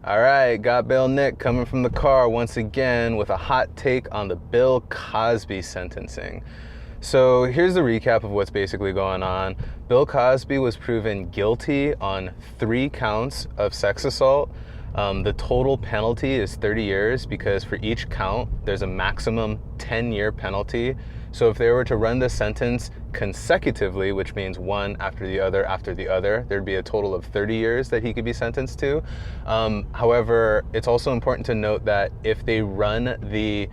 All right, got Bill Nick coming from the car once again with a hot take on the Bill Cosby sentencing. So here's the recap of what's basically going on. Bill Cosby was proven guilty on 3 counts of sex assault. The total penalty is 30 years because for each count, there's a maximum 10-year penalty. So if they were to run the sentence consecutively, which means one after the other, there'd be a total of 30 years that he could be sentenced to. However, it's also important to note that if they run the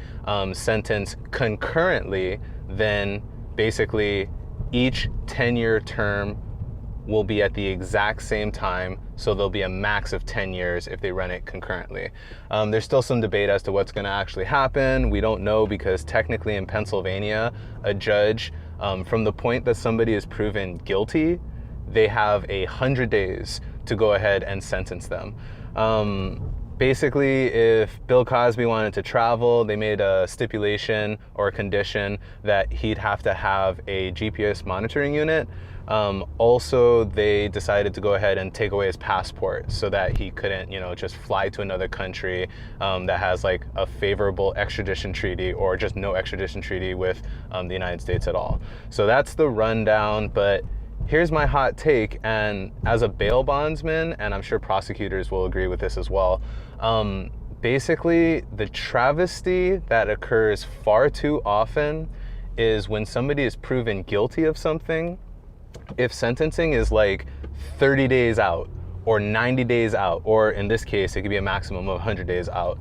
sentence concurrently, then basically each 10-year term will be at the exact same time, so there'll be a max of 10 years if they run it concurrently. There's still some debate as to what's going to actually happen. We don't know because technically in Pennsylvania, a judge, from the point that somebody is proven guilty, they have 100 days to go ahead and sentence them. Basically, if Bill Cosby wanted to travel, they made a stipulation or a condition that he'd have to have a GPS monitoring unit. Also, they decided to go ahead and take away his passport so that he couldn't, just fly to another country that has like a favorable extradition treaty or just no extradition treaty with the United States at all. So that's the rundown, but here's my hot take, and as a bail bondsman, and I'm sure prosecutors will agree with this as well, basically the travesty that occurs far too often is when somebody is proven guilty of something, if sentencing is like 30 days out or 90 days out, or in this case, it could be a maximum of 100 days out,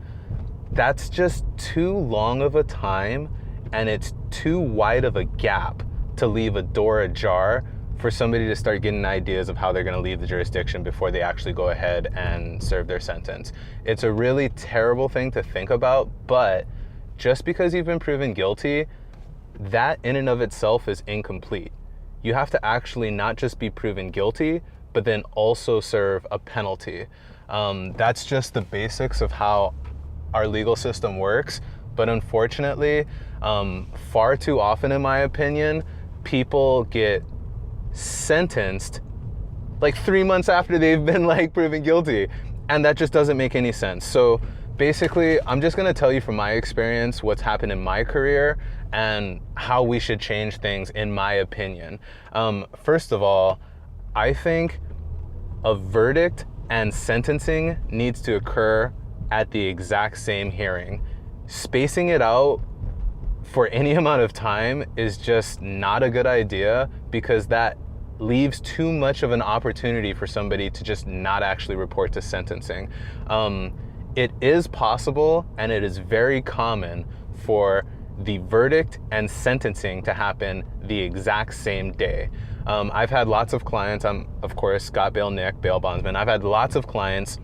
that's just too long of a time and it's too wide of a gap to leave a door ajar for somebody to start getting ideas of how they're going to leave the jurisdiction before they actually go ahead and serve their sentence. It's a really terrible thing to think about, but just because you've been proven guilty, that in and of itself is incomplete. You have to actually not just be proven guilty, but then also serve a penalty. That's just the basics of how our legal system works. But unfortunately, far too often, in my opinion, people get sentenced like 3 months after they've been like proven guilty, and that just doesn't make any sense. So basically, I'm just gonna tell you from my experience what's happened in my career and how we should change things in my opinion. First of all, I think a verdict and sentencing needs to occur at the exact same hearing. Spacing it out for any amount of time is just not a good idea because that leaves too much of an opportunity for somebody to just not actually report to sentencing. It is possible and it is very common for the verdict and sentencing to happen the exact same day. I've had lots of clients, I'm of course Scott Bill Nick, bail bondsman. I've had lots of clients,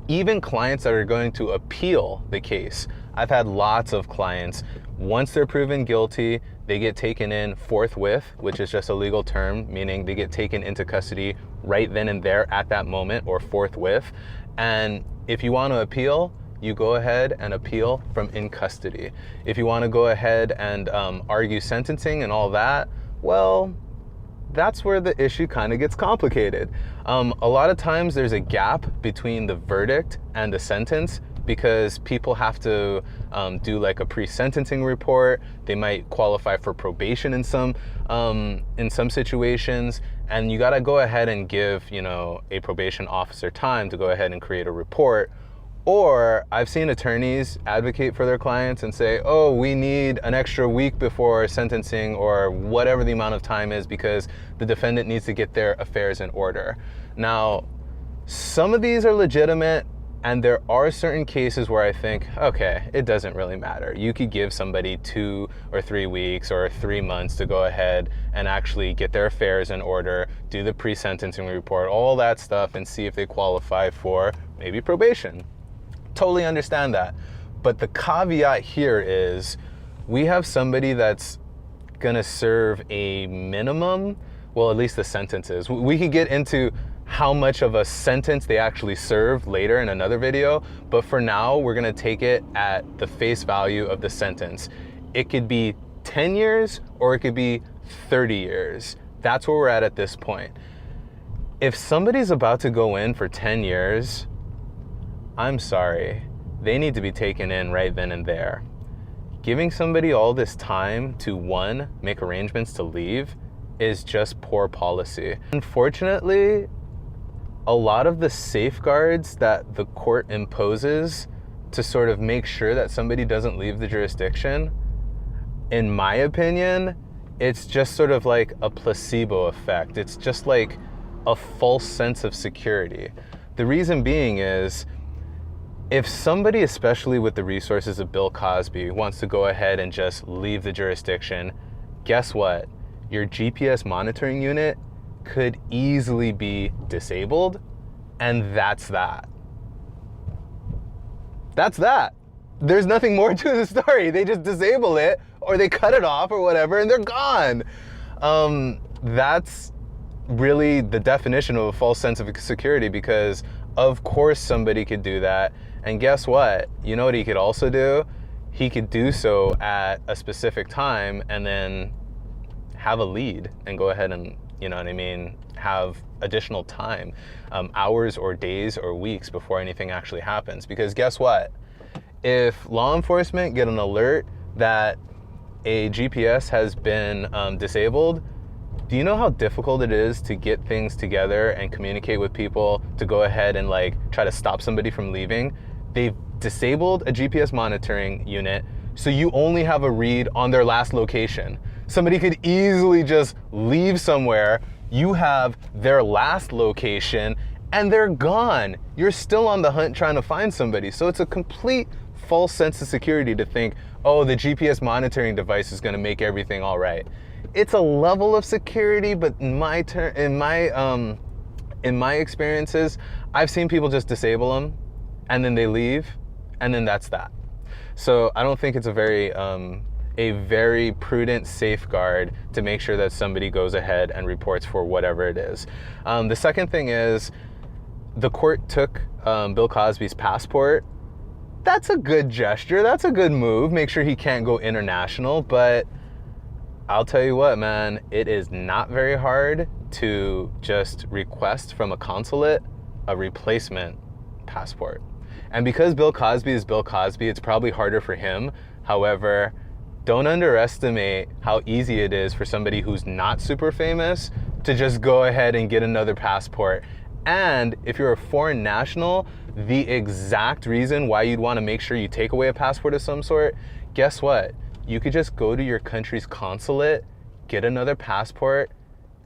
even clients that are going to appeal the case. I've had lots of clients, once they're proven guilty, they get taken in forthwith, which is just a legal term, meaning they get taken into custody right then and there at that moment, or forthwith. And if you want to appeal, you go ahead and appeal from in custody. If you want to go ahead and argue sentencing and all that, well, that's where the issue kind of gets complicated. A lot of times there's a gap between the verdict and the sentence because people have to do like a pre-sentencing report. They might qualify for probation in some situations, and you got to go ahead and give a probation officer time to go ahead and create a report. Or I've seen attorneys advocate for their clients and say, oh, we need an extra week before sentencing or whatever the amount of time is because the defendant needs to get their affairs in order. Now, some of these are legitimate, and there are certain cases where I think, okay, it doesn't really matter. You could give somebody 2 or 3 weeks or 3 months to go ahead and actually get their affairs in order, do the pre-sentencing report, all that stuff, and see if they qualify for maybe probation. Totally understand that. But the caveat here is we have somebody that's gonna serve a minimum, well, at least the sentences. We could get into how much of a sentence they actually served later in another video, but for now, we're gonna take it at the face value of the sentence. It could be 10 years or it could be 30 years. That's where we're at this point. If somebody's about to go in for 10 years, I'm sorry. They need to be taken in right then and there. Giving somebody all this time to, one, make arrangements to leave is just poor policy. Unfortunately, a lot of the safeguards that the court imposes to sort of make sure that somebody doesn't leave the jurisdiction, in my opinion, it's just sort of like a placebo effect. It's just like a false sense of security. The reason being is, if somebody, especially with the resources of Bill Cosby, wants to go ahead and just leave the jurisdiction, guess what? Your GPS monitoring unit could easily be disabled, and that's that. That's that. There's nothing more to the story. They just disable it, or they cut it off or whatever, and they're gone. That's really the definition of a false sense of security, because of course somebody could do that. And guess what? You know what he could also do? He could do so at a specific time and then have a lead and go ahead and, you know what I mean, have additional time, hours or days or weeks before anything actually happens. Because guess what? If law enforcement get an alert that a GPS has been disabled, do you know how difficult it is to get things together and communicate with people to go ahead and like try to stop somebody from leaving? They've disabled a GPS monitoring unit, so you only have a read on their last location. Somebody could easily just leave somewhere, you have their last location, and they're gone. You're still on the hunt trying to find somebody. So it's a complete false sense of security to think, oh, the GPS monitoring device is gonna make everything all right. It's a level of security, but in my experiences, I've seen people just disable them, and then they leave, and then that's that. So I don't think it's a very prudent safeguard to make sure that somebody goes ahead and reports for whatever it is. The second thing is, the court took Bill Cosby's passport. That's a good gesture, that's a good move. Make sure he can't go international, but I'll tell you what, man, it is not very hard to just request from a consulate a replacement passport. And because Bill Cosby is Bill Cosby, it's probably harder for him. However, don't underestimate how easy it is for somebody who's not super famous to just go ahead and get another passport. And if you're a foreign national, the exact reason why you'd want to make sure you take away a passport of some sort, guess what? You could just go to your country's consulate, get another passport,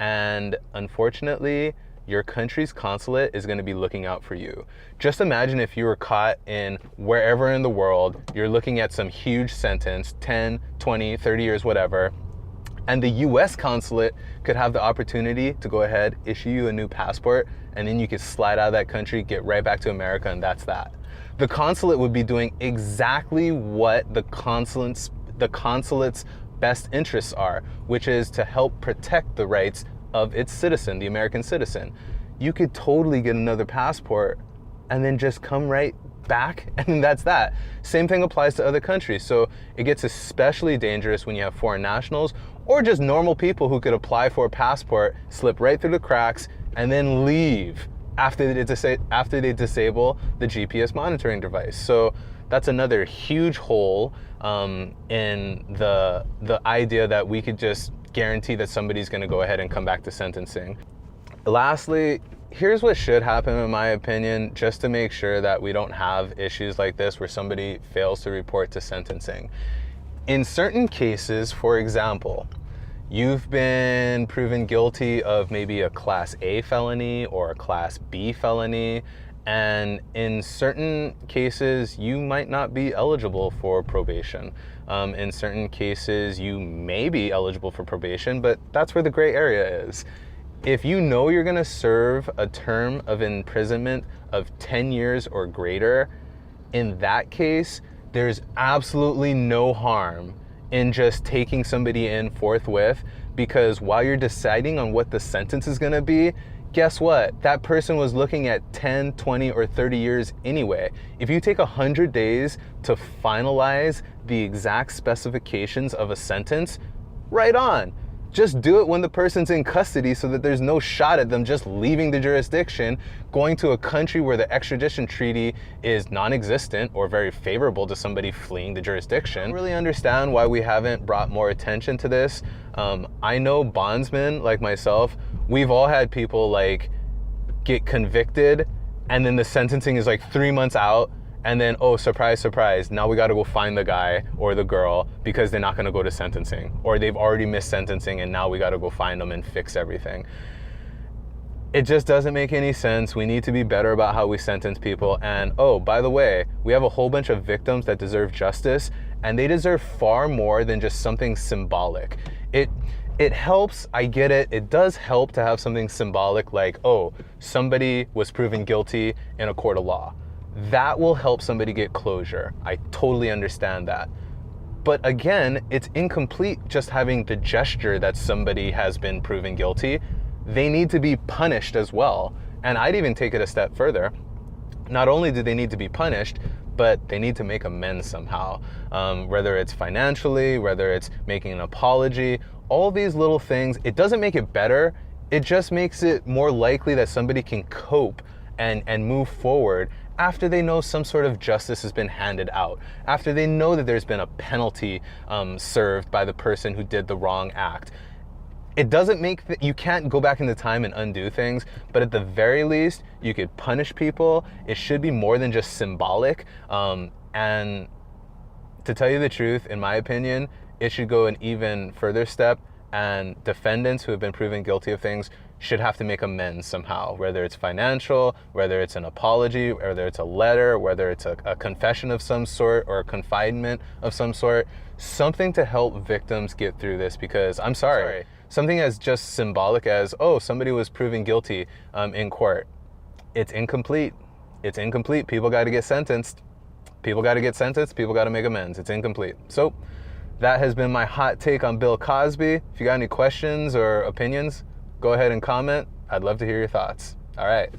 and unfortunately, your country's consulate is going to be looking out for you. Just imagine if you were caught in wherever in the world, you're looking at some huge sentence, 10, 20, 30 years, whatever, and the US consulate could have the opportunity to go ahead, issue you a new passport, and then you could slide out of that country, get right back to America, and that's that. The consulate would be doing exactly what the consulate's best interests are, which is to help protect the rights of its citizen, the American citizen. You could totally get another passport and then just come right back, and that's that. Same thing applies to other countries. So it gets especially dangerous when you have foreign nationals or just normal people who could apply for a passport, slip right through the cracks, and then leave after they disable the GPS monitoring device. So that's another huge hole in the idea that we could just guarantee that somebody's going to go ahead and come back to sentencing. Lastly, here's what should happen in my opinion, just to make sure that we don't have issues like this where somebody fails to report to sentencing. In certain cases, for example, you've been proven guilty of maybe a Class A felony or a Class B felony, and in certain cases, you might not be eligible for probation. In certain cases, you may be eligible for probation, but that's where the gray area is. If you know you're gonna serve a term of imprisonment of 10 years or greater, in that case, there's absolutely no harm in just taking somebody in forthwith, because while you're deciding on what the sentence is gonna be, guess what? That person was looking at 10, 20, or 30 years anyway. If you take 100 days to finalize the exact specifications of a sentence, right on. Just do it when the person's in custody so that there's no shot at them just leaving the jurisdiction, going to a country where the extradition treaty is non-existent or very favorable to somebody fleeing the jurisdiction. I don't really understand why we haven't brought more attention to this. I know bondsmen like myself, we've all had people like get convicted and then the sentencing is like 3 months out, and then, oh, surprise, surprise, now we gotta go find the guy or the girl because they're not gonna go to sentencing, or they've already missed sentencing and now we gotta go find them and fix everything. It just doesn't make any sense. We need to be better about how we sentence people. And oh, by the way, we have a whole bunch of victims that deserve justice, and they deserve far more than just something symbolic. It helps, I get it, it does help to have something symbolic like, oh, somebody was proven guilty in a court of law. That will help somebody get closure. I totally understand that. But again, it's incomplete just having the gesture that somebody has been proven guilty. They need to be punished as well. And I'd even take it a step further. Not only do they need to be punished, but they need to make amends somehow. Whether it's financially, whether it's making an apology, all these little things, it doesn't make it better. It just makes it more likely that somebody can cope and move forward after they know some sort of justice has been handed out, after they know that there's been a penalty served by the person who did the wrong act. It doesn't make, you can't go back into time and undo things, but at the very least, you could punish people. It should be more than just symbolic. And to tell you the truth, in my opinion, it should go an even further step, and defendants who have been proven guilty of things should have to make amends somehow, whether it's financial, whether it's an apology, whether it's a letter, whether it's a confession of some sort or a confinement of some sort, something to help victims get through this, because I'm sorry. Something as just symbolic as, oh, somebody was proven guilty in court. It's incomplete. It's incomplete. People got to get sentenced. People got to get sentenced. People got to make amends. It's incomplete. So that has been my hot take on Bill Cosby. If you got any questions or opinions, go ahead and comment. I'd love to hear your thoughts. All right.